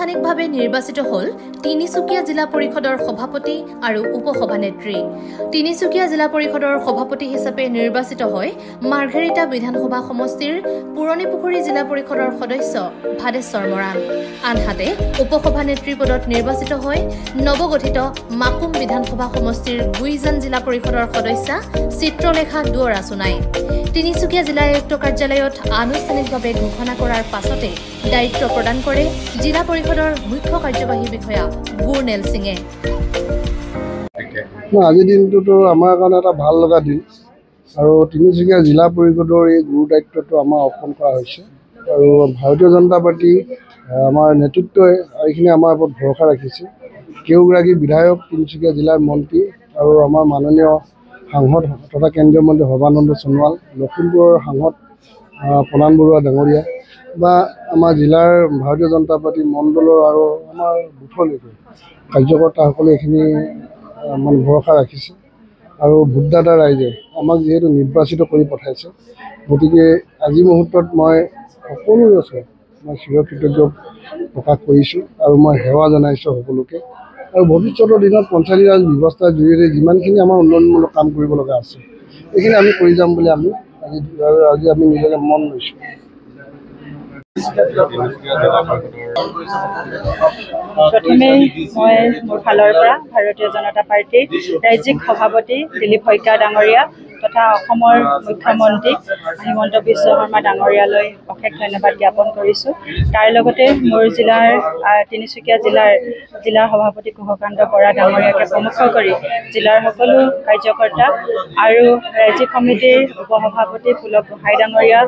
আনুষ্ঠানিকভাৱে নিৰ্বাচিত হ'ল তিনিচুকীয়া জিলা পৰিষদৰ সভাপতি আৰু উপসভানেত্ৰী। তিনিচুকীয়া জিলা পৰিষদৰ সভাপতি হিচাপে নিৰ্বাচিত হয় মাৰ্ঘেৰিটা বিধানসভা সমষ্টিৰ পুৰণিপুখুৰী জিলা পৰিষদৰ সদস্য ভাদেশ্বৰ মৰাণ। আনহাতে উপসভানেত্ৰী পদত নিৰ্বাচিত হয় নৱগঠিত মাকুম বিধানসভা সমষ্টিৰ গুইজান জিলা পৰিষদৰ সদস্যা চিত্ৰলেখা দুৱৰা সোণাই। তিনিচুকীয়া জিলা আয়ুক্ত কাৰ্যালয়ত আনুষ্ঠানিকভাৱে ঘোষণা কৰাৰ পাছতে দায়িত্ব প্ৰদান কৰে জিলা পৰিষদৰ মুখ্য কাৰ্যবাহী বিষয়া গুৰনেল সিঙে। আজিৰ দিনটোতো আমাৰ কাৰণে এটা ভাল লগা দিন আৰু তিনিচুকীয়া জিলা পৰিষদৰ এই গুৰু দায়িত্বটো আমাৰ অৰ্পণ কৰা হৈছে আৰু ভাৰতীয় জনতা পাৰ্টি আমাৰ নেতৃত্বই এইখিনি আমাৰ ওপৰত ভৰসা ৰাখিছে। কেইগৰাকী বিধায়ক, তিনিচুকীয়া জিলাৰ মন্ত্ৰী আৰু আমাৰ মাননীয় সাংসদ তথা কেন্দ্ৰীয় মন্ত্ৰী সৰ্বানন্দ সোণোৱাল, লখিমপুৰৰ সাংসদ প্ৰধান বৰুৱা ডাঙৰীয়া বা আমাৰ জিলাৰ ভাৰতীয় জনতা পাৰ্টি মণ্ডলৰ আৰু আমাৰ বুথলৈকে কাৰ্যকৰ্তাসকলে এইখিনি মানে ভৰসা ৰাখিছে আৰু ভোটদাতা ৰাইজে আমাক যিহেতু নিৰ্বাচিত কৰি পঠাইছে, গতিকে আজিৰ মুহূৰ্তত মই সকলোৰে ওচৰত মই চিৰকৃতজ্ঞ প্ৰকাশ কৰিছোঁ আৰু মই সেৱা জনাইছোঁ সকলোকে। আৰু ভৱিষ্যতৰ দিনত পঞ্চায়তী ৰাজ ব্যৱস্থাৰ জৰিয়তে যিমানখিনি আমাৰ উন্নয়নমূলক কাম কৰিব লগা আছে এইখিনি আমি কৰি যাম বুলি আজি আমি নিজকে মন লৈছোঁ। প্ৰথমে মই মোৰ ফালৰ পৰা ভাৰতীয় জনতা পাৰ্টীৰ ৰাজ্যিক সভাপতি দিলীপ শইকীয়া ডাঙৰীয়া তথা অসমৰ মুখ্যমন্ত্ৰী হিমন্ত বিশ্ব শৰ্মা ডাঙৰীয়ালৈ অশেষ ধন্যবাদ জ্ঞাপন কৰিছোঁ। তাৰ লগতে মোৰ তিনিচুকীয়া জিলাৰ সভাপতি কুশকান্ত বৰা ডাঙৰীয়াকে প্ৰমুখ কৰি জিলাৰ সকলো কাৰ্যকৰ্তা আৰু ৰাজ্যিক সমিতিৰ উপসভাপতি পুলক গোহাঁই ডাঙৰীয়া,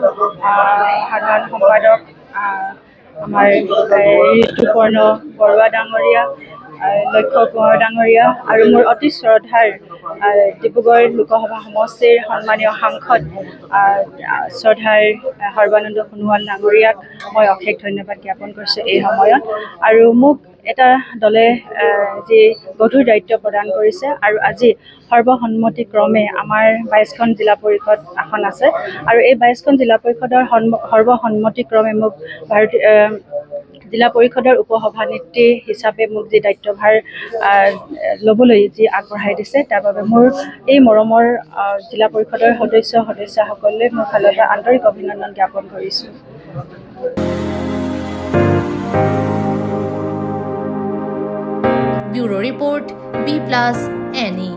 সাধাৰণ সম্পাদক আমাৰ ঋতুপৰ্ণ বৰুৱা ডাঙৰীয়া, লক্ষ্য কোঁৱৰ ডাঙৰীয়া আৰু মোৰ অতি শ্ৰদ্ধাৰ ডিব্ৰুগড় লোকসভা সমষ্টিৰ সন্মানীয় সাংসদ শ্ৰদ্ধাৰ সৰ্বানন্দ সোণোৱাল ডাঙৰীয়াক মই অশেষ ধন্যবাদ জ্ঞাপন কৰিছোঁ এই সময়ত। আৰু মোক এটা দলে যি গধুৰ দায়িত্ব প্ৰদান কৰিছে আৰু আজি সৰ্বসন্মতিক্ৰমে আমাৰ 22খন জিলা পৰিষদ আসন আছে আৰু এই 22খন জিলা পৰিষদৰ সৰ্বসন্মতিক্ৰমে মোক জিলা পৰিষদৰ উপসভানেত্ৰী হিচাপে মোক যি দায়িত্বভাৰ ল'বলৈ যি আগবঢ়াই দিছে তাৰ বাবে মোৰ এই মৰমৰ জিলা পৰিষদৰ সদস্যসকলে মোৰ ফালৰ পৰা আন্তৰিক অভিনন্দন জ্ঞাপন কৰিছোঁ। Bureau report B+NE।